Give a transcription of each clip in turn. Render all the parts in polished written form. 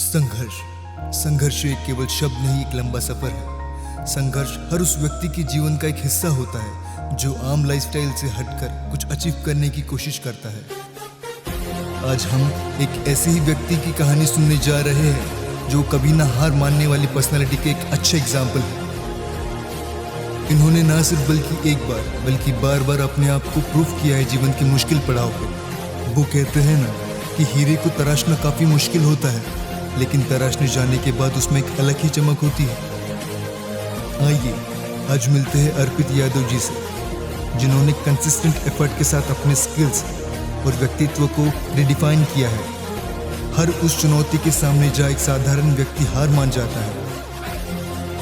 संघर्ष संघर्ष एक केवल शब्द नहीं, एक लंबा सफर है। संघर्ष हर उस व्यक्ति के जीवन का एक हिस्सा होता है जो आम लाइफस्टाइल से हटकर कुछ अचीव करने की कोशिश करता है। आज हम एक ऐसे ही व्यक्ति की कहानी सुनने जा रहे हैं जो कभी ना हार मानने वाली पर्सनालिटी के एक अच्छे एग्जाम्पल है। इन्होंने ना सिर्फ बल्कि एक बार बल्कि बार बार अपने आप को प्रूव किया है जीवन के मुश्किल पड़ाव पर। वो कहते हैं ना कि हीरे को तराशना काफी मुश्किल होता है, लेकिन तराशने जाने के बाद उसमें एक अलग ही चमक होती है। आइए आज मिलते हैं अर्पित यादव जी से, जिन्होंने कंसिस्टेंट एफर्ट के साथ अपने स्किल्स और व्यक्तित्व को रिडिफाइन किया है। हर उस चुनौती के सामने जहाँ एक साधारण व्यक्ति हार मान जाता है।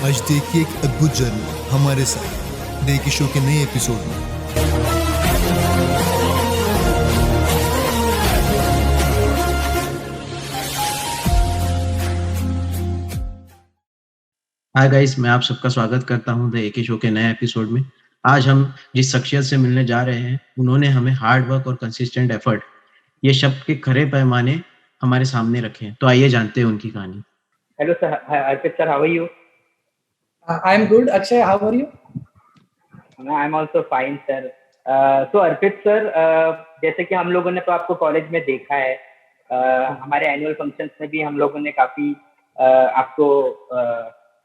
आज देखिए एक अद्भुत जर्नी हमारे साथ डे की शो के नए एपिसोड में। हाय गाइस, मैं आप सबका स्वागत करता हूं द एके शो के नए एपिसोड में। आज हम जिस शख्सियत से मिलने जा रहे हैं, उन्होंने हमें हार्ड वर्क और कंसिस्टेंट एफर्ट ये शब्द के खरे पैमाने हमारे सामने रखे हैं। तो आइए जानते हैं उनकी कहानी। Hello sir, hi Arpit sir, how are you? I am good. Akshay, how are you? I'm also fine sir. So Arpit sir, जैसे कि हम लोगों ने तो आपको कॉलेज में देखा है, हमारे एनुअल फंक्शंस में भी हम लोगों ने काफी आपको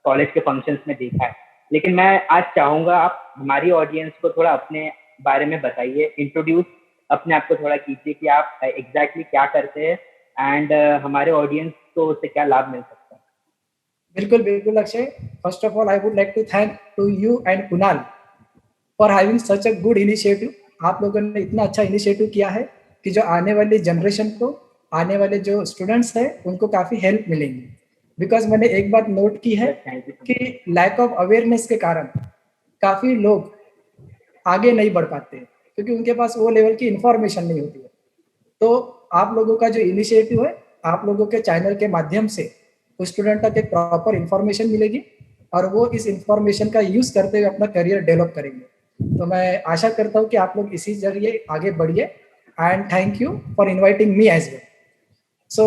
कॉलेज के फंक्शंस में देखा है। लेकिन मैं आज चाहूंगा आप हमारी ऑडियंस को थोड़ा अपने बारे में बताइए, इंट्रोड्यूस अपने आप को थोड़ा कीजिए कि आप एग्जैक्टली क्या करते हैं एंड हमारे ऑडियंस को उससे क्या लाभ मिल सकता है। बिल्कुल बिल्कुल Akshay. First of all I would like to thank to you and Kunal for having such a good initiative. आप लोगों ने इतना अच्छा इनिशिएटिव किया है कि जो आने वाली जनरेशन को, आने वाले जो स्टूडेंट्स हैं, उनको काफ़ी हेल्प मिलेंगी। बिकॉज मैंने एक बात नोट की है कि लैक ऑफ अवेयरनेस के कारण काफ़ी लोग आगे नहीं बढ़ पाते हैं, क्योंकि उनके पास वो लेवल की इंफॉर्मेशन नहीं होती है। तो आप लोगों का जो इनिशिएटिव है, आप लोगों के चैनल के माध्यम से उस स्टूडेंट तक एक प्रॉपर इंफॉर्मेशन मिलेगी और वो इस इंफॉर्मेशन का यूज़ करते हुए अपना करियर डेवलप करेंगे। तो मैं आशा करता हूँ कि आप लोग इसी जरिए आगे बढ़िए and thank you for inviting me as well. So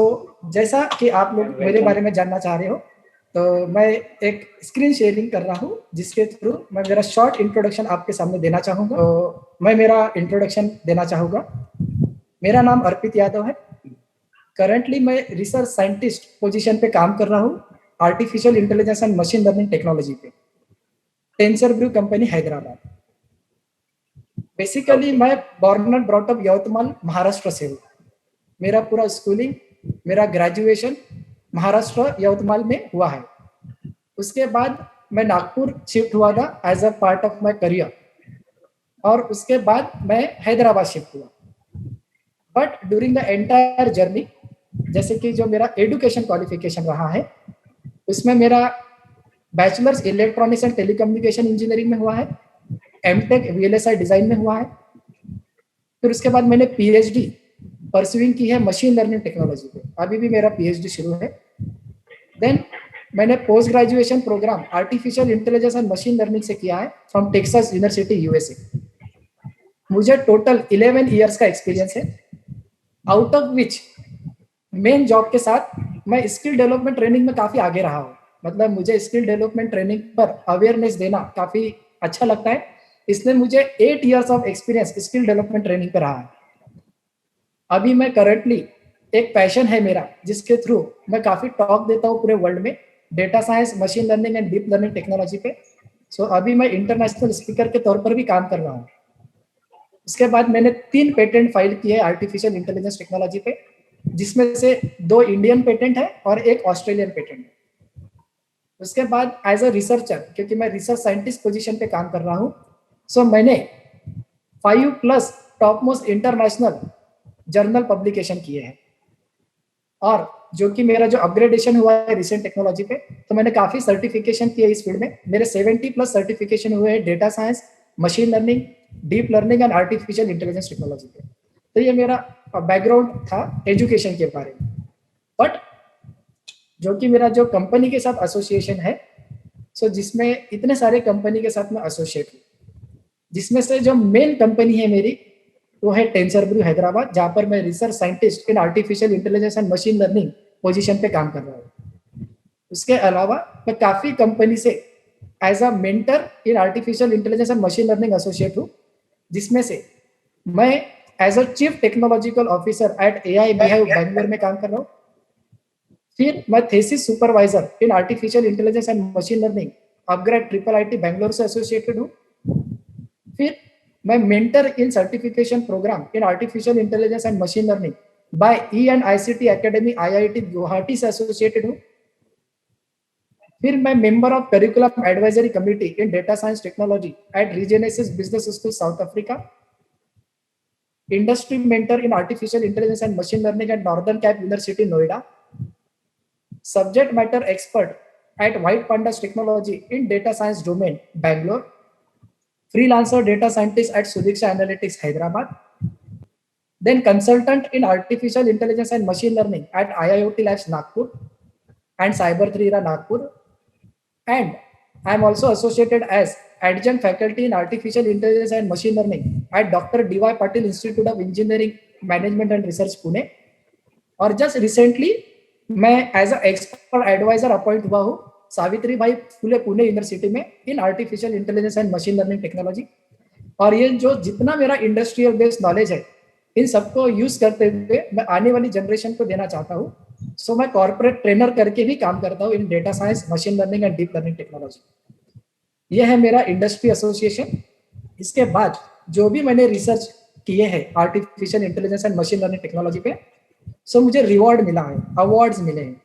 जैसा कि आप लोग मेरे बारे में जानना चाह रहे हो, तो मैं एक स्क्रीन शेयरिंग कर रहा हूँ जिसके थ्रू मैं मेरा शॉर्ट इंट्रोडक्शन आपके सामने देना चाहूँगा। तो मैं मेरा इंट्रोडक्शन देना चाहूँगा। मेरा नाम अर्पित यादव है। करंटली मैं रिसर्च साइंटिस्ट पोजीशन पे काम कर रहा हूँ, artificial intelligence and machine learning technology पे, टेंसरब्रू कंपनी हैदराबाद। बेसिकली मैं born and brought up Yavatmal Maharashtra से हूँ। मेरा पूरा स्कूलिंग, मेरा ग्रेजुएशन महाराष्ट्र यवतमाल में हुआ है। उसके बाद मैं नागपुर शिफ्ट हुआ था as a part of my career, और उसके बाद मैं हैदराबाद शिफ्ट हुआ। But during the entire journey, जैसे कि जो मेरा एजुकेशन क्वालिफिकेशन रहा है, उसमें मेरा bachelors electronics and telecommunication engineering में हुआ है, एमटेक वीएलएसआई डिजाइन में हुआ है। फिर उसके बाद मैंने पीएचडी परस्यूइंग की है मशीन लर्निंग टेक्नोलॉजी पे, अभी भी मेरा पीएचडी शुरू है। देन मैंने post graduation program artificial intelligence and machine learning से किया है फ्रॉम टेक्सास यूनिवर्सिटी यूएसए। मुझे टोटल 11 ईयर्स का एक्सपीरियंस है, out of which main job के साथ मैं स्किल डेवलपमेंट ट्रेनिंग में काफ़ी आगे रहा हूँ। मतलब मुझे स्किल डेवलपमेंट ट्रेनिंग पर अवेयरनेस देना काफ़ी अच्छा लगता है, इसलिए मुझे 8 years of experience skill development training पर रहा है। अभी मैं करंटली एक पैशन है मेरा, जिसके थ्रू मैं काफ़ी टॉक देता हूँ पूरे वर्ल्ड में, data science, machine learning and deep learning technology पे। सो अभी मैं इंटरनेशनल स्पीकर के तौर पर भी काम कर रहा हूँ। उसके बाद मैंने 3 पेटेंट फाइल किए आर्टिफिशियल इंटेलिजेंस टेक्नोलॉजी पे, जिसमें से 2 इंडियन पेटेंट है और एक ऑस्ट्रेलियन पेटेंट है। उसके बाद एज अ रिसर्चर, क्योंकि मैं रिसर्च साइंटिस्ट पोजीशन पे काम कर रहा हूँ, सो मैंने 5+ top most international journal publication किए हैं। और जो कि मेरा जो अपग्रेडेशन हुआ है रिसेंट टेक्नोलॉजी पे, तो मैंने काफ़ी सर्टिफिकेशन किए इस फील्ड में। मेरे 70+ सर्टिफिकेशन हुए हैं data science, machine learning, deep learning and artificial intelligence technology पे। तो ये मेरा बैकग्राउंड था एजुकेशन के बारे में। बट जो कि मेरा जो कंपनी के साथ एसोसिएशन है, सो जिसमें इतने सारे कंपनी के साथ मैं एसोसिएट हूँ, जिसमें से जो मेन कंपनी है मेरी, वो है टेंसरब्रू हैदराबाद, जहाँ पर मैं research scientist in artificial intelligence and machine learning position पे काम कर रहा हूँ। उसके अलावा मैं काफ़ी कंपनी से as a mentor in artificial intelligence and machine learning associate हूँ, जिसमें से मैं as a chief technological officer at AI Behive Bangalore में काम कर रहा हूँ। फिर मैं thesis supervisor in artificial intelligence and machine learning upGrad IIIT Bangalore से एसोसिएटेड हूँ। फिर मैं mentor in certification program in artificial intelligence and machine learning by E&ICT academy IIT Guwahati से एसोसिएटेड हूँ। फिर मैं member of curriculum advisory committee in data science technology at Regenesys business school South Africa, industry mentor in artificial intelligence and machine learning at northern cap university Noida, subject matter expert at White Pandas Technology in data science domain, Bangalore, freelancer data scientist at Sudiksha Analytics, Hyderabad, then consultant in artificial intelligence and machine learning at IIoT Labs, Nagpur, and Cyber3 Nagpur, and I am also associated as adjunct faculty in artificial intelligence and machine learning at Dr. D.Y. Patil Institute of Engineering, Management and Research, Pune, और just recently मैं as a expert advisor appoint हुआ हूँ Savitribai Phule Pune university में in artificial intelligence and machine learning technology. और ये जो जितना मेरा इंडस्ट्रियल बेस्ड नॉलेज है, इन सबको यूज करते हुए मैं आने वाली जनरेशन को देना चाहता हूँ। सो मैं कॉर्पोरेट ट्रेनर करके भी काम करता हूँ in data science, machine learning and deep learning technology. ये है मेरा इंडस्ट्री एसोसिएशन। इसके बाद जो भी मैंने रिसर्च किए हैं artificial intelligence and machine learning technology पे, सो मुझे रिवॉर्ड मिला है, अवार्ड्स मिले हैं,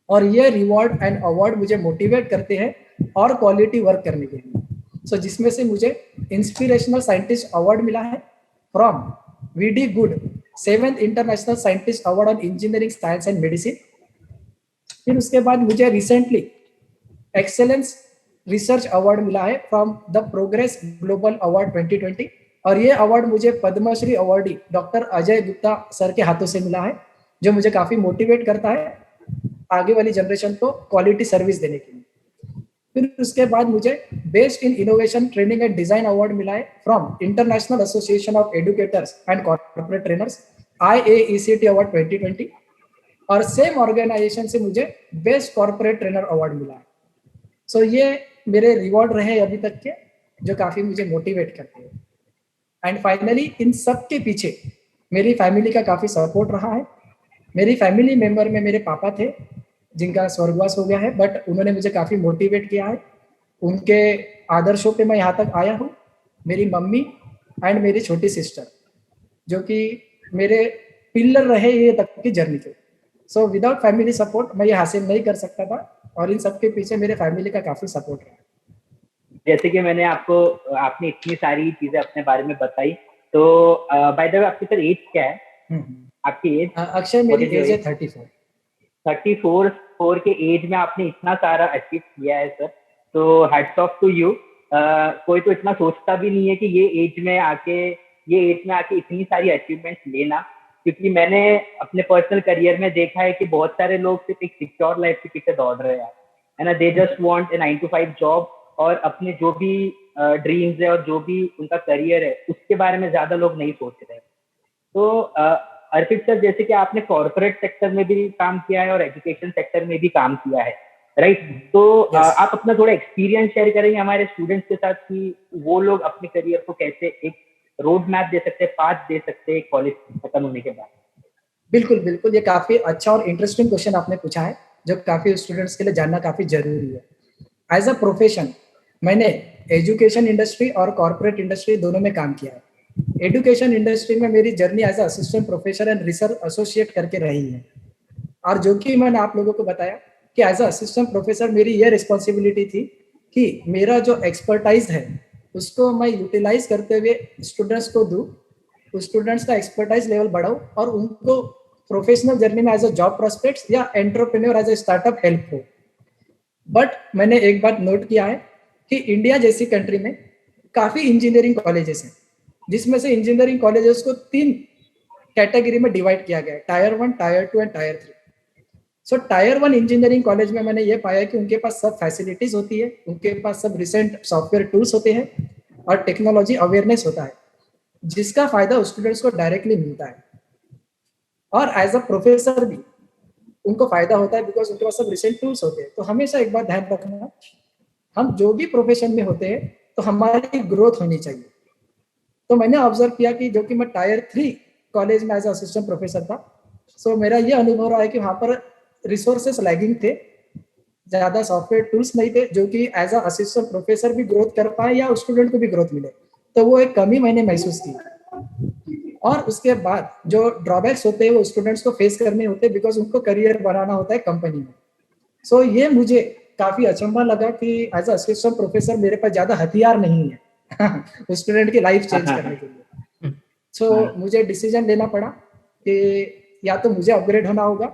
और ये रिवॉर्ड एंड अवार्ड मुझे मोटिवेट करते हैं और क्वालिटी वर्क करने के लिए। सो जिसमें से मुझे इंस्पिरेशनल साइंटिस्ट अवार्ड मिला है from VD good 7th international scientist award on engineering science and medicine. फिर उसके बाद मुझे रिसेंटली एक्सेलेंस रिसर्च अवार्ड मिला है from the progress global award 2020, और ये अवार्ड मुझे Padma Shri awardee doctor Ajay Gupta sir के हाथों से मिला है, जो मुझे काफी मोटिवेट करता है आगे वाली जनरेशन को क्वालिटी सर्विस देने के लिए। फिर उसके बाद मुझे best in innovation training and design award मिला है from international association of educators and corporate trainers IAECT award 2020, और सेम ऑर्गेनाइजेशन से मुझे बेस्ट कॉर्पोरेट ट्रेनर अवार्ड मिला है। सो ये मेरे रिवॉर्ड रहे अभी तक के, जो काफी मुझे मोटिवेट करते हैं। एंड फाइनली इन सब के पीछे मेरी फैमिली का काफ़ी सपोर्ट रहा है। मेरी फैमिली मेंबर में मेरे पापा थे जिनका स्वर्गवास हो गया है, बट उन्होंने मुझे काफ़ी मोटिवेट किया है। उनके आदर्शों पे मैं यहाँ तक आया हूँ। मेरी मम्मी एंड मेरी छोटी सिस्टर जो कि मेरे पिलर रहे ये तक की जर्नी के। सो विदाउट फैमिली सपोर्ट मैं ये हासिल नहीं कर सकता था, और इन सब के पीछे मेरे फैमिली का काफ़ी सपोर्ट है। जैसे कि आपने इतनी सारी चीजें अपने बारे में बताई, तो बाय द वे आपकी सर एज क्या है? आपकी एज? अक्षय मेरी एज है 34 के एज में आपने इतना सारा अचीव किया है सर, तो हैट्स ऑफ टू यू। कोई तो इतना सोचता भी नहीं है कि ये एज में आके इतनी सारी अचीवमेंट्स लेना, क्योंकि मैंने अपने पर्सनल करियर में देखा है कि बहुत सारे लोग सिर्फ एक सिक्योर लाइफ के पीछे दौड़ रहे हैं, है ना। They just want a 9 to 5 job, और अपने जो भी ड्रीम्स है और जो भी उनका करियर है उसके बारे में ज्यादा लोग नहीं सोच रहे। तो अर्पित सर, जैसे कि आपने कॉर्पोरेट सेक्टर में भी काम किया है और एजुकेशन सेक्टर में भी काम किया है, राइट? तो आप अपना थोड़ा एक्सपीरियंस शेयर करेंगे हमारे स्टूडेंट्स के साथ कि वो लोग अपने करियर को कैसे एक रोड मैप दे सकते हैं, पाथ दे सकते हैं कॉलेज खत्म होने के बाद? बिल्कुल बिल्कुल, ये काफी अच्छा और इंटरेस्टिंग क्वेश्चन आपने पूछा है, जो काफी स्टूडेंट्स के लिए जानना काफी जरूरी है। एज अ प्रोफेशन मैंने एजुकेशन इंडस्ट्री और कॉर्पोरेट इंडस्ट्री दोनों में काम किया है। एजुकेशन इंडस्ट्री में मेरी journey as assistant professor and research associate करके रही है, और जो कि मैंने आप लोगों को बताया कि एज असिस्टेंट प्रोफेसर मेरी ये रिस्पॉन्सिबिलिटी थी कि मेरा जो एक्सपर्टाइज है उसको मैं यूटिलाइज करते हुए स्टूडेंट्स को दूँ, उस स्टूडेंट्स का एक्सपर्टाइज लेवल बढ़ाऊँ और उनको प्रोफेशनल जर्नी में एज अ जॉब प्रोस्पेक्ट्स या entrepreneur as a startup help हो। बट मैंने एक बात नोट किया है कि इंडिया जैसी कंट्री में काफ़ी इंजीनियरिंग कॉलेजेस हैं, जिसमें से इंजीनियरिंग कॉलेजेस को 3 कैटेगरी में डिवाइड किया गया है, tyre 1, tyre 2 and tyre 3। So tyre 1 engineering college में मैंने ये पाया कि उनके पास सब फैसिलिटीज होती है, उनके पास सब रिसेंट सॉफ्टवेयर टूल्स होते हैं और टेक्नोलॉजी अवेयरनेस होता है, जिसका फायदा स्टूडेंट्स को डायरेक्टली मिलता है। और एज अ प्रोफेसर भी उनको फायदा होता है बिकॉज उनके पास सब रिसेंट टूल्स होते हैं। तो हमेशा एक बात ध्यान रखना, हम जो भी प्रोफेशन में होते हैं तो हमारी ग्रोथ होनी चाहिए। तो मैंने ऑब्जर्व किया कि जो कि मैं टायर 3 कॉलेज में एज असिस्टेंट प्रोफेसर था, सो मेरा ये अनुभव रहा है कि वहाँ पर रिसोर्सेस लैगिंग थे, ज़्यादा सॉफ्टवेयर टूल्स नहीं थे जो कि एज अ असिस्टेंट प्रोफेसर भी ग्रोथ कर पाए या स्टूडेंट को भी ग्रोथ मिले। तो वो एक कमी मैंने महसूस की। और उसके बाद जो ड्रॉबैक्स होते हैं वो स्टूडेंट्स को फेस करने होते हैं बिकॉज उनको करियर बनाना होता है कंपनी में। सो ये मुझे काफ़ी अचंभा लगा कि एज अ असिस्टेंट प्रोफेसर मेरे पास ज़्यादा हथियार नहीं है स्टूडेंट की लाइफ चेंज करने के लिए। सो मुझे डिसीजन लेना पड़ा कि या तो मुझे अपग्रेड होना होगा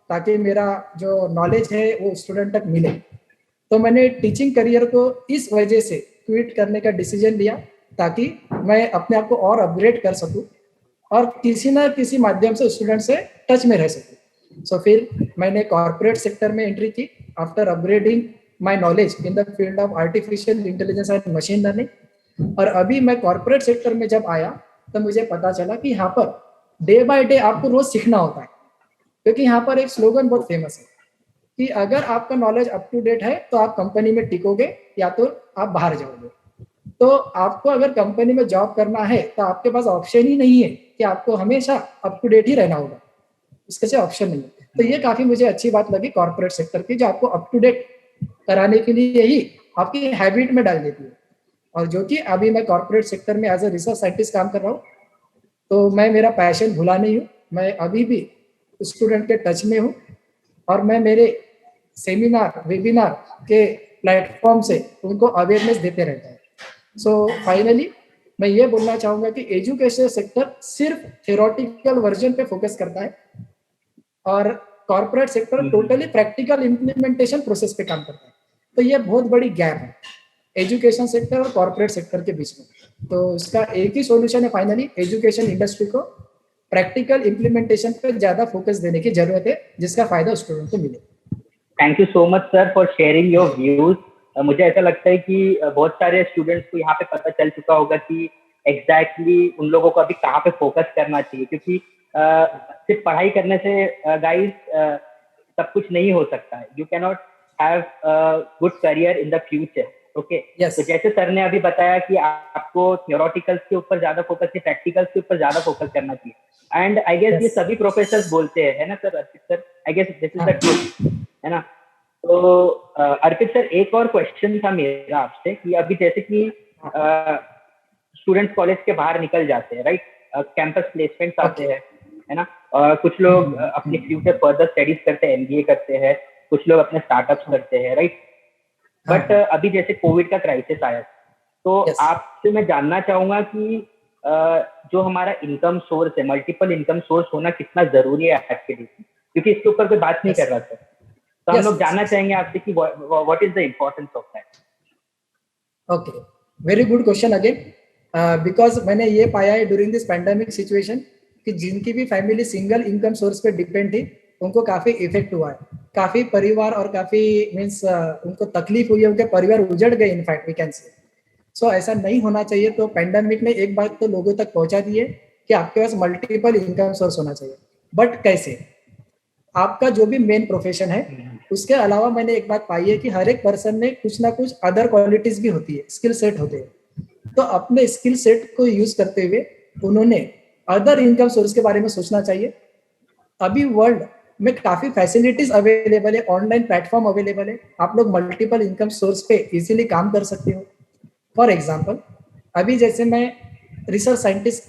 ताकि मेरा जो नॉलेज है वो स्टूडेंट तक मिले। तो मैंने टीचिंग करियर को इस वजह से क्विट करने का डिसीजन लिया ताकि मैं अपने आप को और अपग्रेड कर सकूं और किसी ना किसी माध्यम से स्टूडेंट से टच में रह सकूं। सो फिर मैंने कॉर्पोरेट सेक्टर में एंट्री की after upgrading my knowledge in the field of artificial intelligence and machine learning. और अभी मैं कॉर्पोरेट सेक्टर में जब आया तो मुझे पता चला कि यहाँ पर डे बाय डे आपको रोज सीखना होता है, क्योंकि यहाँ पर एक स्लोगन बहुत फेमस है कि अगर आपका नॉलेज अप टू डेट है तो आप कंपनी में टिकोगे या तो आप बाहर जाओगे। तो आपको अगर कंपनी में जॉब करना है तो आपके पास ऑप्शन ही नहीं है कि आपको हमेशा अप टू डेट ही रहना होगा, इसके से ऑप्शन नहीं है। तो ये काफ़ी मुझे अच्छी बात लगी कॉर्पोरेट सेक्टर की, जो आपको अप टू डेट कराने के लिए ही आपकी हैबिट में डाल देती है। और जो कि अभी मैं कॉर्पोरेट सेक्टर में एज अ रिसर्च साइंटिस्ट काम कर रहा हूँ, तो मैं मेरा पैशन भुला नहीं हूँ, मैं अभी भी स्टूडेंट के टच में हूँ और मैं मेरे सेमिनार वेबिनार के प्लेटफॉर्म से उनको अवेयरनेस देते रहता है। सो फाइनली मैं ये बोलना चाहूँगा कि एजुकेशन सेक्टर सिर्फ थ्योरेटिकल वर्जन पे फोकस करता है और corporate sector totally practical implementation process पे काम करता है। तो ये बहुत बड़ी गैप है एजुकेशन सेक्टर और कॉर्पोरेट सेक्टर के बीच में। तो इसका एक ही सॉल्यूशन है फाइनली, एजुकेशन इंडस्ट्री को प्रैक्टिकल इम्प्लीमेंटेशन पे ज़्यादा फोकस देने की जरूरत है जिसका फायदा स्टूडेंट को मिले। Thank you so much sir for sharing your views. मुझे ऐसा लगता है कि बहुत सारे स्टूडेंट्स को यहाँ पे पता चल चुका होगा कि एग्जैक्टली उन लोगों को अभी कहाँ पे फोकस करना चाहिए, क्योंकि सिर्फ पढ़ाई करने से गाइस सब कुछ नहीं हो सकता है। You can not have good career in the future. Okay, तो जैसे सर ने अभी बताया कि आपको थ्योरेटिकल्स के ऊपर ज्यादा फोकस है, प्रैक्टिकल्स के ऊपर ज्यादा फोकस करना चाहिए। एंड आई गेस ये सभी प्रोफेसर्स बोलते हैं, है ना sir? Arpit sir, I guess this is the truth, है ना? तो अर्पित सर, एक और क्वेश्चन था मेरा आपसे कि अभी जैसे कि स्टूडेंट्स कॉलेज के बाहर निकल जाते हैं, राइट, कैंपस प्लेसमेंट्स आते हैं, है ना? कुछ लोग अपने फ्यूचर फर्दर स्टडीज करते हैं, एमबीए करते हैं, कुछ लोग अपने स्टार्टअप्स करते हैं, राइट? बट अभी जैसे कोविड का क्राइसिस आया, तो आपसे मैं जानना चाहूंगा कि जो हमारा इनकम सोर्स है, मल्टीपल इनकम सोर्स होना कितना जरूरी है आज के दिन, क्योंकि इसके ऊपर कोई बात नहीं कर रहा सर। तो हम लोग जानना चाहेंगे आपसे कि what is the importance of that. Okay, very good question again, because मैंने ये पाया है ड्यूरिंग दिस पैंडेमिक सिचुएशन कि जिनकी भी फैमिली सिंगल इनकम सोर्स पे डिपेंड थी उनको काफ़ी इफेक्ट हुआ है, काफ़ी परिवार और काफ़ी मीन्स उनको तकलीफ हुई है, उनके परिवार उजड़ गए इनफैक्ट वी कैन से। सो ऐसा नहीं होना चाहिए। तो पैंडेमिक ने एक बात तो लोगों तक पहुंचा दी है कि आपके पास मल्टीपल इनकम सोर्स होना चाहिए। बट कैसे? आपका जो भी मेन प्रोफेशन है उसके अलावा मैंने एक बात पाई है कि हर एक पर्सन में कुछ ना कुछ अदर क्वालिटीज भी होती है, स्किल सेट होते हैं। तो अपने स्किल सेट को यूज करते हुए उन्होंने अदर इनकम सोर्स के बारे में सोचना चाहिए। अभी वर्ल्ड में काफी फैसिलिटीज अवेलेबल है, ऑनलाइन प्लेटफॉर्म अवेलेबल है, आप लोग मल्टीपल इनकम सोर्स पे इजीली काम कर सकते हो। फॉर एग्जांपल, अभी जैसे मैं रिसर्च साइंटिस्ट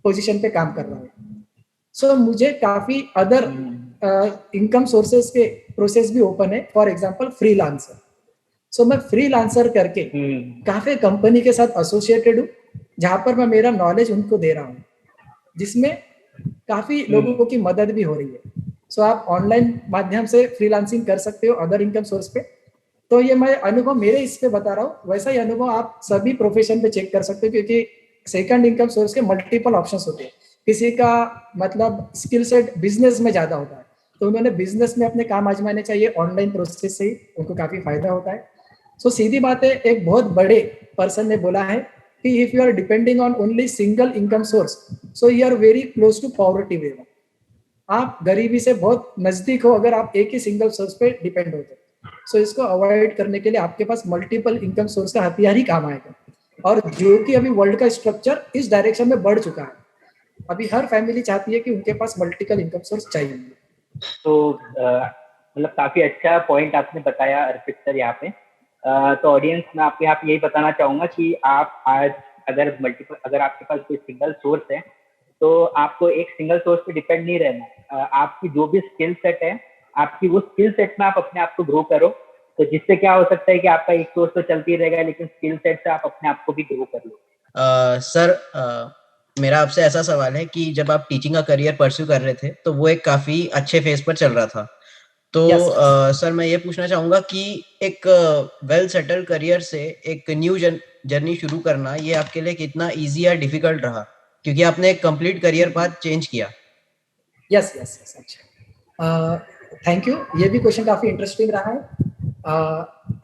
पोजीशन पे काम कर रहा हूँ, सो मुझे काफी अदर इनकम सोर्सेज के प्रोसेस भी ओपन है। फॉर एग्जांपल फ्रीलांसर, सो मैं फ्रीलांसर करके काफी कंपनी के साथ एसोसिएटेड हूँ जहाँ पर मैं मेरा नॉलेज उनको दे रहा हूँ, जिसमें काफी लोगों की मदद भी हो रही है। सो आप ऑनलाइन माध्यम से फ्रीलांसिंग कर सकते हो अदर इनकम सोर्स पे। तो ये मैं अनुभव मेरे इस पे बता रहा हूँ, वैसा ही अनुभव आप सभी प्रोफेशन पे चेक कर सकते हो, क्योंकि सेकंड इनकम सोर्स के मल्टीपल ऑप्शंस होते हैं। किसी का मतलब स्किल सेट बिजनेस में ज्यादा होता है, तो उन्होंने बिजनेस में अपने काम आजमाने चाहिए, ऑनलाइन प्रोसेस से ही उनको काफी फायदा होता है। सो सीधी बात है, एक बहुत बड़े पर्सन ने बोला है कि if you are depending on only single income source, so you are very close to poverty wave. आप गरीबी से बहुत नजदीक हो अगर आप एक ही सिंगल सोर्स पे डिपेंड होते हो। सो इसको अवॉइड करने के लिए आपके पास मल्टीपल इनकम सोर्स का हथियार ही काम आएगा, और जो कि अभी वर्ल्ड का स्ट्रक्चर इस डायरेक्शन में बढ़ चुका है। अभी हर फैमिली चाहती है कि उनके पास मल्टीपल इनकम सोर्स चाहिए। तो मतलब काफी अच्छा पॉइंट आपने बताया अर्पित सर यहाँ पे। तो ऑडियंस में आपके यहाँ पे यही बताना चाहूंगा कि आप आज अगर आपके पास कोई सिंगल सोर्स है तो आपको एक सिंगल सोर्स पे डिपेंड नहीं रहना। आपकी जो भी स्किल सेट है, आपकी वो स्किल सेट में आप अपने आप को ग्रो करो। तो जिससे क्या हो सकता है कि आपका एक सोर्स तो चलती रहेगा, लेकिन स्किल सेट से आप अपने आप को भी ग्रो कर लो। सर, मेरा आपसे ऐसा सवाल है कि जब आप टीचिंग का करियर परस्यू कर रहे थे तो वो एक काफी अच्छे फेज पर चल रहा था, तो सर मैं ये पूछना चाहूंगा कि एक वेल सेटल्ड करियर से एक न्यू जर्नी शुरू करना ये आपके लिए कितना इजी या डिफिकल्ट रहा, क्योंकि आपने एक कंप्लीट करियर पाथ चेंज किया। यस यस यस, अच्छा, थैंक यू। ये भी क्वेश्चन काफी इंटरेस्टिंग रहा है।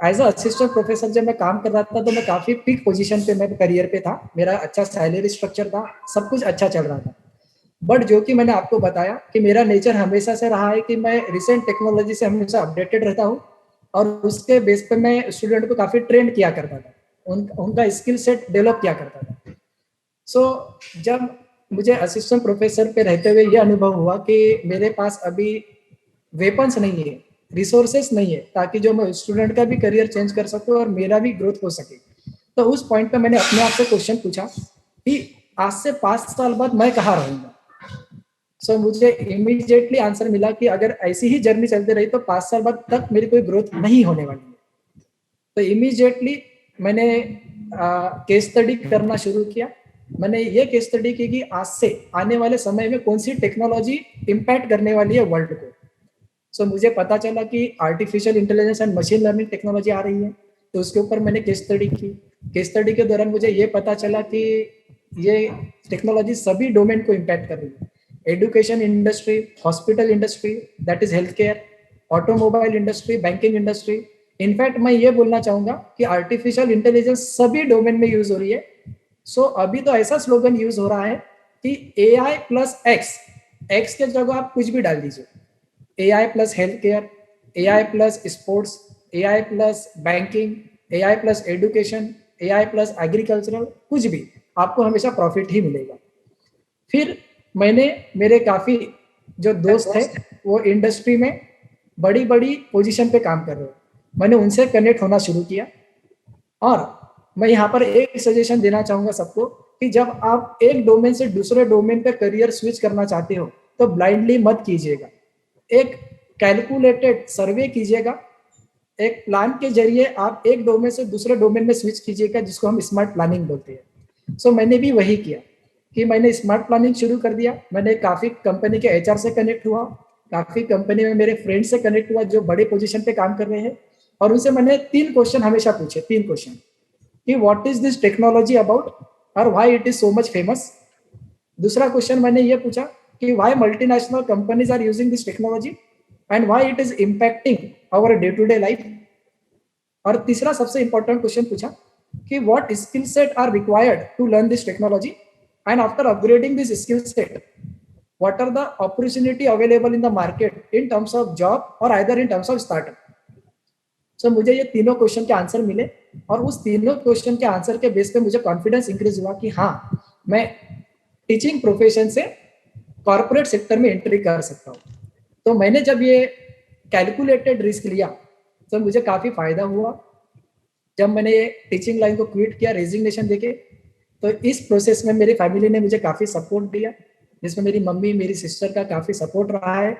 एज अ असिस्टेंट प्रोफेसर जब मैं काम कर रहा था तो मैं काफी पीक पोजीशन पे मैं करियर पे था, मेरा अच्छा सैलरी स्ट्रक्चर था, सब कुछ अच्छा चल रहा था। बट जो कि मैंने आपको बताया कि मेरा नेचर हमेशा से रहा है कि मैं रिसेंट टेक्नोलॉजी से हमेशा अपडेटेड रहता हूँ, और उसके बेस पे मैं स्टूडेंट को काफी ट्रेन किया करता था, उनका स्किल सेट डेवलप किया करता था। सो जब मुझे असिस्टेंट प्रोफेसर पे रहते हुए ये अनुभव हुआ कि मेरे पास अभी वेपन्स नहीं है, रिसोर्सेस नहीं है, ताकि जो मैं स्टूडेंट का भी करियर चेंज कर सकूं और मेरा भी ग्रोथ हो सके। तो उस पॉइंट पे मैंने अपने आप से क्वेश्चन पूछा कि आज से 5 साल बाद मैं कहाँ रहूंगा। सो मुझे इमीडिएटली आंसर मिला कि अगर ऐसी ही जर्नी चलती रही तो 5 साल बाद तक मेरी कोई ग्रोथ नहीं होने वाली है। तो इमीडिएटली मैंने केस स्टडी करना शुरू किया। मैंने ये केस स्टडी की कि आज से आने वाले समय में कौन सी टेक्नोलॉजी इम्पैक्ट करने वाली है वर्ल्ड को। सो मुझे पता चला कि artificial intelligence and machine learning technology आ रही है, तो उसके ऊपर मैंने केस स्टडी की। केस स्टडी के दौरान मुझे ये पता चला कि ये टेक्नोलॉजी सभी डोमेन को इम्पैक्ट कर रही है। Education industry, hospital industry, that is health care, automobile industry, banking industry. In fact मैं ये बोलना चाहूंगा कि आर्टिफिशियल इंटेलिजेंस सभी डोमेन में यूज हो रही है। सो अभी तो ऐसा स्लोगन यूज हो रहा है कि AI प्लस एक्स के जगह आप कुछ भी डाल दीजिए, AI plus health care, AI plus sports, AI plus banking, AI plus education, AI plus agricultural, कुछ भी आपको हमेशा प्रॉफिट ही मिलेगा। फिर मैंने मेरे काफी जो दोस्त है वो इंडस्ट्री में बड़ी बड़ी पोजीशन पे काम कर रहे हैं, मैंने उनसे कनेक्ट होना शुरू किया। और मैं यहाँ पर एक सजेशन देना चाहूंगा सबको कि जब आप एक डोमेन से दूसरे डोमेन पे करियर स्विच करना चाहते हो तो ब्लाइंडली मत कीजिएगा, एक कैलकुलेटेड सर्वे कीजिएगा, एक प्लान के जरिए आप एक डोमेन से दूसरे डोमेन में स्विच कीजिएगा, जिसको हम स्मार्ट प्लानिंग बोलते हैं। सो मैंने भी वही किया कि मैंने स्मार्ट प्लानिंग शुरू कर दिया। मैंने काफी कंपनी के HR से कनेक्ट हुआ, काफी कंपनी में मेरे फ्रेंड से कनेक्ट हुआ जो बड़े पोजीशन पे काम कर रहे हैं, और उनसे मैंने 3 क्वेश्चन हमेशा पूछे, 3 क्वेश्चन कि what is this technology about और why it is so much famous. दूसरा क्वेश्चन मैंने ये पूछा कि why multinational companies are using this technology and why it is impacting our day to day life. और तीसरा सबसे इंपॉर्टेंट क्वेश्चन पूछा कि what skill set are required to learn this technology and after upgrading this skill set what are the opportunity available in the market in terms of job or either in terms of startup. So मुझे ये तीनों question के answer मिले, और उस तीनों question के answer के बेस पे मुझे कॉन्फिडेंस इंक्रीज हुआ कि हाँ, मैं टीचिंग प्रोफेशन से कॉर्पोरेट सेक्टर में एंट्री कर सकता हूँ। तो मैंने जब ये कैलकुलेटेड रिस्क लिया तो मुझे काफ़ी फायदा हुआ। जब मैंने ये टीचिंग लाइन को क्विट किया रेजिग्नेशन देके, तो इस प्रोसेस में मेरी फैमिली ने मुझे काफ़ी सपोर्ट दिया, जिसमें मेरी मम्मी, मेरी सिस्टर का काफ़ी सपोर्ट रहा है,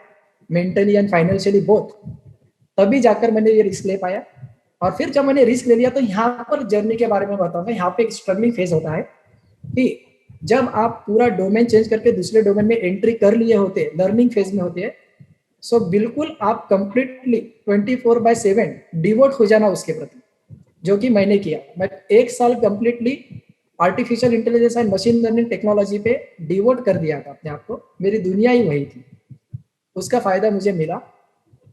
मेंटली एंड फाइनेंशियली बोथ। तभी जाकर मैंने ये रिस्क ले पाया। और फिर जब मैंने रिस्क ले लिया तो यहाँ पर जर्नी के बारे में बताऊंगा। यहाँ पे एक स्ट्रगलिंग फेज होता है कि जब आप पूरा डोमेन चेंज करके दूसरे डोमेन में एंट्री कर लिए होते, लर्निंग फेज में होते हैं, सो बिल्कुल आप कंप्लीटली 24/7 डिवोट हो जाना उसके प्रति, जो कि मैंने किया। मैं 1 साल completely artificial intelligence and machine learning technology पे डिवोट कर दिया था अपने आप को, मेरी दुनिया ही वही थी। उसका फायदा मुझे मिला।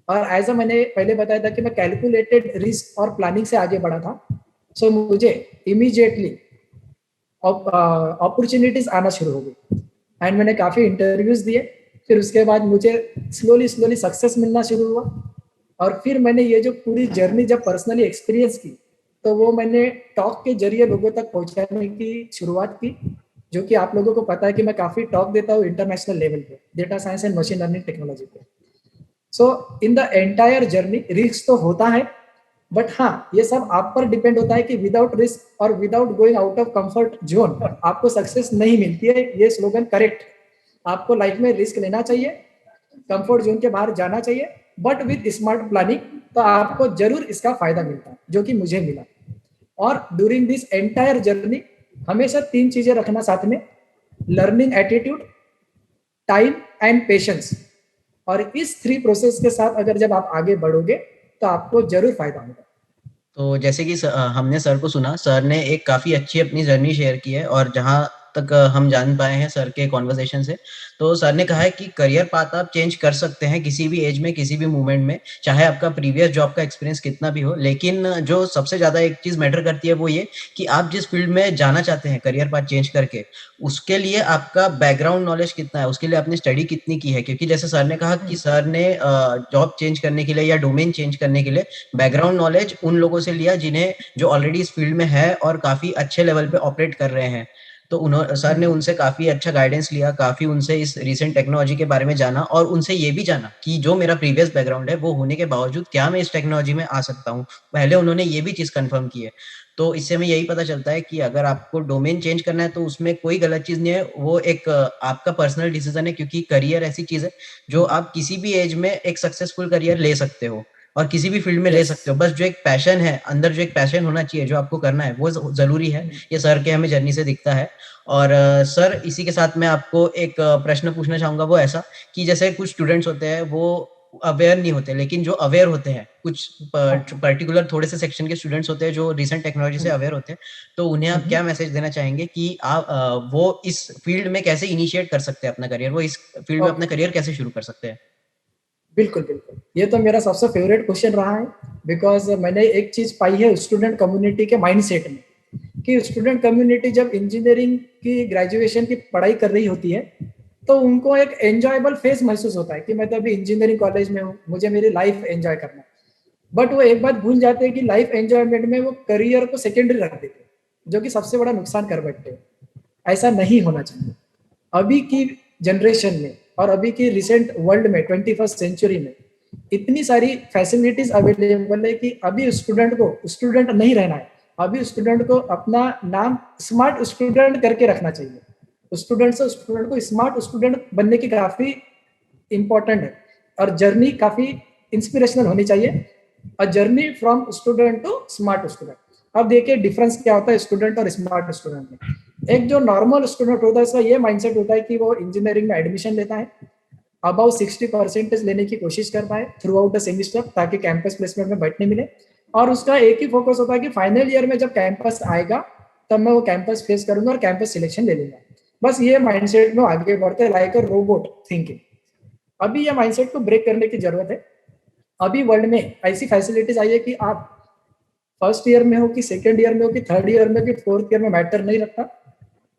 और एज मैंने पहले बताया था कि मैं कैलकुलेटेड रिस्क और प्लानिंग से आगे बढ़ा था। सो मुझे इमीडिएटली अपॉर्चुनिटीज आना शुरू हो गई एंड मैंने काफ़ी इंटरव्यूज दिए, फिर उसके बाद मुझे स्लोली स्लोली सक्सेस मिलना शुरू हुआ, और फिर मैंने ये जो पूरी जर्नी जब पर्सनली एक्सपीरियंस की, तो वो मैंने टॉक के जरिए लोगों तक पहुंचाने की शुरुआत की, जो कि आप लोगों को पता है कि मैं काफ़ी टॉक देता हूँ इंटरनेशनल लेवल पे, data science and machine learning technology पे। So in the entire journey risk तो होता है, बट हाँ, ये सब आप पर डिपेंड होता है कि विदाउट रिस्क और without going out of comfort zone आपको सक्सेस नहीं मिलती है। ये स्लोगन करेक्ट। आपको लाइफ में रिस्क लेना चाहिए, कंफर्ट जोन के बाहर जाना चाहिए, बट विद स्मार्ट प्लानिंग, तो आपको जरूर इसका फायदा मिलता है, जो कि मुझे मिला। और ड्यूरिंग दिस एंटायर जर्नी हमेशा 3 चीजें रखना साथ में: learning attitude, time and patience. और इस 3 प्रोसेस के साथ अगर जब आप आगे बढ़ोगे तो आपको जरूर फायदा होगा। तो जैसे कि हमने सर को सुना, सर ने एक काफ़ी अच्छी अपनी जर्नी शेयर की है, और जहाँ तक हम जान पाए हैं सर के कॉन्वर्सेशन से, तो सर ने कहा है कि करियर पाथ आप चेंज कर सकते हैं किसी भी एज में, किसी भी मोमेंट में, चाहे आपका प्रीवियस जॉब का एक्सपीरियंस कितना भी हो। लेकिन जो सबसे ज़्यादा एक चीज़ मैटर करती है वो ये कि आप जिस फील्ड में जाना चाहते हैं करियर पाथ चेंज करके, उसके लिए आपका बैकग्राउंड नॉलेज कितना है, उसके लिए आपने स्टडी कितनी की है। क्योंकि जैसे सर ने कहा कि सर ने जॉब चेंज करने के लिए या डोमेन चेंज करने के लिए बैकग्राउंड नॉलेज उन लोगों से लिया जिन्हें जो ऑलरेडी इस फील्ड में है और काफ़ी अच्छे लेवल पे ऑपरेट कर रहे हैं। तो उन्होंने सर ने उनसे काफ़ी अच्छा गाइडेंस लिया, काफ़ी उनसे इस रीसेंट टेक्नोलॉजी के बारे में जाना, और उनसे ये भी जाना कि जो मेरा प्रीवियस बैकग्राउंड है वो होने के बावजूद क्या मैं इस टेक्नोलॉजी में आ सकता हूँ। पहले उन्होंने ये भी चीज़ कंफर्म की है। तो इससे हमें यही पता चलता है कि अगर आपको डोमेन चेंज करना है तो उसमें कोई गलत चीज़ नहीं है, वो एक आपका पर्सनल डिसीजन है। क्योंकि करियर ऐसी चीज़ है जो आप किसी भी एज में एक सक्सेसफुल करियर ले सकते हो और किसी भी फील्ड में ले सकते हो। बस जो एक पैशन है, अंदर जो एक पैशन होना चाहिए जो आपको करना है, वो ज़रूरी है। ये सर के हमें जर्नी से दिखता है। और सर, इसी के साथ मैं आपको एक प्रश्न पूछना चाहूँगा, वो ऐसा कि जैसे कुछ स्टूडेंट्स होते हैं वो अवेयर नहीं होते, लेकिन जो अवेयर होते हैं, कुछ पर्टिकुलर थोड़े से सेक्शन के स्टूडेंट्स होते हैं जो रिसेंट टेक्नोलॉजी से अवेयर होते हैं, तो उन्हें आप क्या मैसेज देना चाहेंगे कि आप वो इस फील्ड में कैसे इनिशिएट कर सकते हैं अपना करियर, वो इस फील्ड में अपना करियर कैसे शुरू कर सकते हैं? बिल्कुल, बिल्कुल। ये तो मेरा सबसे फेवरेट क्वेश्चन रहा है, बिकॉज़ मैंने एक चीज़ पाई है स्टूडेंट कम्युनिटी के माइंडसेट में, कि स्टूडेंट कम्युनिटी जब इंजीनियरिंग की ग्रेजुएशन की पढ़ाई कर रही होती है, तो उनको एक एन्जॉयबल फेज़ महसूस होता है कि मैं तो अभी इंजीनियरिंग कॉलेज में हूँ, मुझे मेरी लाइफ एन्जॉय करना है। बट वो एक बात भूल जाते हैं कि लाइफ एन्जॉयमेंट में वो करियर को सेकेंडरी रख देते हैं, जो कि सबसे बड़ा नुकसान कर बैठते हैं। ऐसा नहीं होना चाहिए। अभी की जनरेशन में और अभी की रिसेंट वर्ल्ड में 21st सेंचुरी में इतनी सारी फैसिलिटीज अवेलेबल है कि अभी स्टूडेंट को स्टूडेंट नहीं रहना है, अभी स्टूडेंट को अपना नाम स्मार्ट स्टूडेंट करके रखना चाहिए। स्टूडेंट से स्टूडेंट को स्मार्ट स्टूडेंट बनने की काफी इंपॉर्टेंट है, और जर्नी काफी इंस्पिरेशनल होनी चाहिए। A journey from student to smart student. अब देखिए डिफरेंस क्या होता है स्टूडेंट और स्मार्ट स्टूडेंट में। एक जो नॉर्मल स्टूडेंट होता है उसका ये माइंडसेट होता है कि वो इंजीनियरिंग में एडमिशन लेता है, अबाउ 60% लेने की कोशिश करता है थ्रू आउट द सेमिस्टर, ताकि कैंपस प्लेसमेंट में बैठने मिले। और उसका एक ही फोकस होता है कि फाइनल ईयर में जब कैंपस आएगा तब मैं वो कैंपस फेस करूंगा और कैंपस सिलेक्शन ले लूंगा। बस ये माइंडसेट में आगे बढ़ते लाइक अ रोबोट थिंकिंग। अभी ये माइंडसेट को ब्रेक करने की जरूरत है। अभी वर्ल्ड में ऐसी फैसिलिटीज आई है कि आप फर्स्ट ईयर में हो कि सेकेंड ईयर में हो कि थर्ड ईयर में कि फोर्थ ईयर में मैटर नहीं रखता।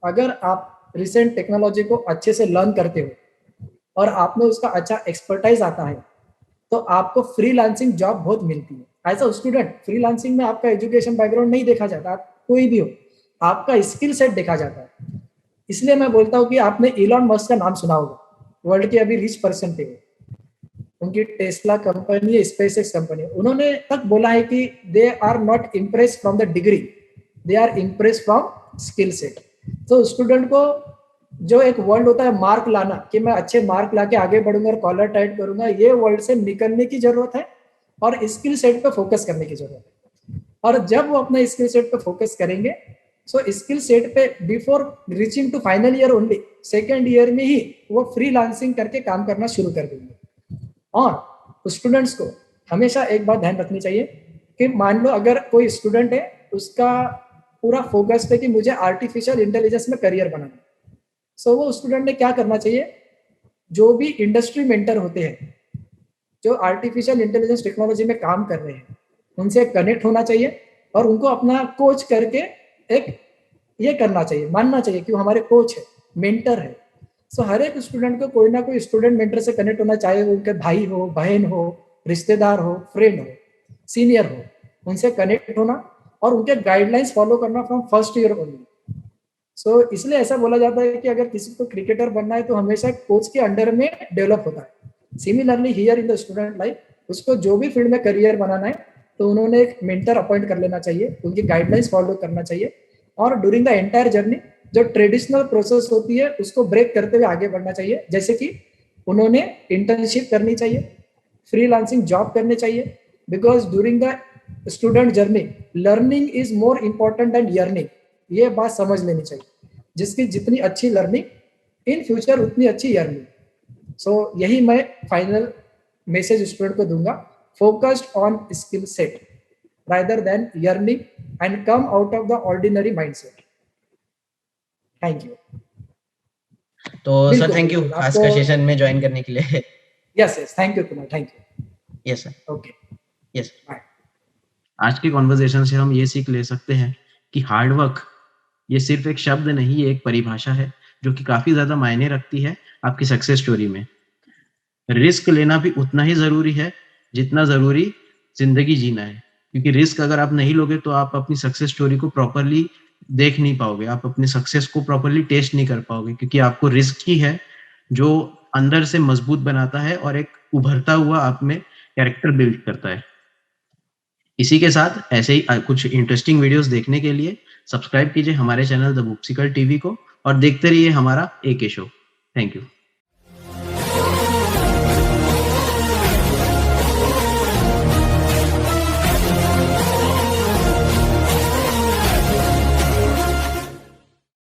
अगर आप रिसेंट टेक्नोलॉजी को अच्छे से लर्न करते हो और आप में उसका अच्छा एक्सपर्टाइज आता है, तो आपको फ्रीलांसिंग जॉब बहुत मिलती है। एज अ स्टूडेंट फ्रीलांसिंग में आपका एजुकेशन बैकग्राउंड नहीं देखा जाता, आप कोई भी हो, आपका स्किल सेट देखा जाता है। इसलिए मैं बोलता हूँ कि आपने इलॉन मस्क का नाम सुना होगा, वर्ल्ड के अभी रिच पर्सन थे। उनकी टेस्ला कंपनी, स्पेसएक्स कंपनी, उन्होंने तक बोला है कि they are not impress from the degree, they are impress from skill set. तो स्टूडेंट को जो एक वर्ल्ड होता है मार्क लाना, कि मैं अच्छे मार्क लाके आगे बढ़ूंगा और कॉलर टाइट करूंगा, ये वर्ल्ड से निकलने की जरूरत है और स्किल सेट पे फोकस करने की जरूरत है। और जब वो अपने स्किल सेट पे फोकस करेंगे, सो स्किल सेट पे before reaching to final year only, second year में ही वो फ्रीलांसिंग करके काम करना शुरू कर देंगे। और स्टूडेंट्स को हमेशा एक बात ध्यान रखनी चाहिए कि मान लो अगर कोई स्टूडेंट है, उसका पूरा फोकस पे कि मुझे आर्टिफिशियल इंटेलिजेंस में करियर बनाना, सो वो स्टूडेंट ने क्या करना चाहिए, जो भी इंडस्ट्री मेंटर होते हैं जो आर्टिफिशियल इंटेलिजेंस टेक्नोलॉजी में काम कर रहे हैं, उनसे कनेक्ट होना चाहिए और उनको अपना कोच करके एक ये करना चाहिए, मानना चाहिए कि वो हमारे कोच है, मेंटर है। सो हर एक स्टूडेंट को कोई ना कोई स्टूडेंट मेंटर से कनेक्ट होना, चाहे वो उनके भाई हो, बहन हो, रिश्तेदार हो, फ्रेंड हो, सीनियर हो, उनसे कनेक्ट होना और उनके गाइडलाइंस फॉलो करना फ्रॉम फर्स्ट ईयर ओनली। सो इसलिए ऐसा बोला जाता है कि अगर किसी को क्रिकेटर बनना है तो हमेशा कोच के अंडर में डेवलप होता है। Similarly here in the student life, उसको जो भी फील्ड में करियर बनाना है तो उन्होंने एक मेंटर अपॉइंट कर लेना चाहिए, उनकी गाइडलाइंस फॉलो करना चाहिए और ड्यूरिंग द एंटायर जर्नी जो ट्रेडिशनल प्रोसेस होती है उसको ब्रेक करते हुए आगे बढ़ना चाहिए। जैसे कि उन्होंने इंटर्नशिप करनी चाहिए, फ्रीलांसिंग जॉब करनी चाहिए, because during the student journey learning is more important then yearning. ये बात समझ लेनी चाहिए, जिसकी जितनी अच्छी लर्निंग इन फ्यूचर उतनी अच्छी यर्निंग। सो यही मैं फाइनल मैसेज स्टूडेंट को दूंगा, focused on skill set rather than yearning and come out of the ordinary mindset. Thank you. तो सर थैंक यू आज का सेशन में ज्वाइन करने के लिए। Yes, thank you Kumar, thank you. Yes sir. Okay. Yes. Bye. आज की conversation से हम ये सीख ले सकते हैं कि हार्डवर्क ये सिर्फ एक शब्द नहीं, ये एक परिभाषा है जो कि काफी ज्यादा मायने रखती है आपकी सक्सेस स्टोरी में। रिस्क लेना भी उतना ही जरूरी है जितना जरूरी जिंदगी जीना है, क्योंकि रिस्क अगर आप नहीं लोगे तो आप अपनी सक्सेस स्टोरी को प्रॉपरली देख नहीं पाओगे, आप अपनी सक्सेस को प्रॉपरली टेस्ट नहीं कर पाओगे, क्योंकि आपको रिस्क ही है जो अंदर से मजबूत बनाता है और एक उभरता हुआ आप में कैरेक्टर बिल्ड करता है। इसी के साथ ऐसे ही कुछ इंटरेस्टिंग वीडियोस देखने के लिए सब्सक्राइब कीजिए हमारे चैनल द बुक्सिकल टीवी को और देखते रहिए हमारा एके शो। Thank you.